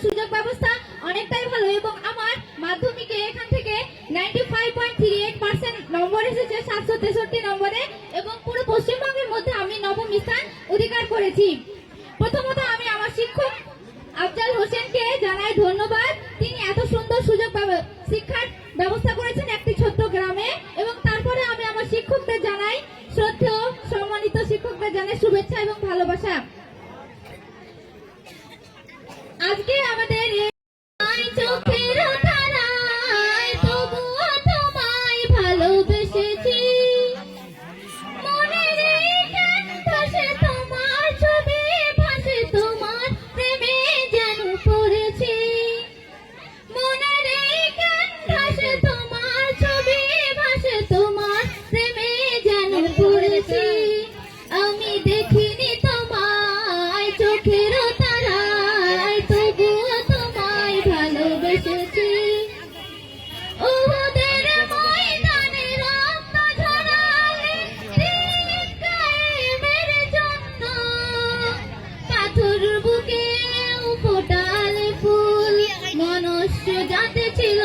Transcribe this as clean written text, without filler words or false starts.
সুযোগ ব্যবস্থা অনেকটাই ভালো এবং আমার মাধ্যমিকে এখান থেকে 95.38% নম্বর এসেছে 763 নম্বরে এবং পুরো পশ্চিমবঙ্গের মধ্যে আমি নবম স্থান অধিকার করেছি। প্রথমত আমি আমার শিক্ষক আফজাল হোসেনকে জানাই ধন্যবাদ। তিনি এত সুন্দর সুযোগ শিক্ষার ব্যবস্থা করেছেন একটি ছোট্ট গ্রামে। এবং তারপরে আমি আমার শিক্ষকদের জানাই শ্রদ্ধেয় সম্মানিত শিক্ষকদের জানাই শুভেচ্ছা এবং ভালোবাসা। আজকে আমাদের চোখের তারায় তবুও তোমায় ভালোবেসেছি, মনের ভাসে তোমার ছবি, ভাসে তোমার প্রেমে যেন পড়েছি, মনের ভাসে তোমার ছবি, ভাসে তোমার প্রেমে যেন পড়েছি। আমি দেখিনি তোমায় চোখের তারায় তবুও তোমায় ভালোবেসেছি, ওদের ময়দানে রক্ত ঝরালে কায়েমের জন্য, পাথর বুকে ফোটালে ফুল মনুষ্য জাতি ছিল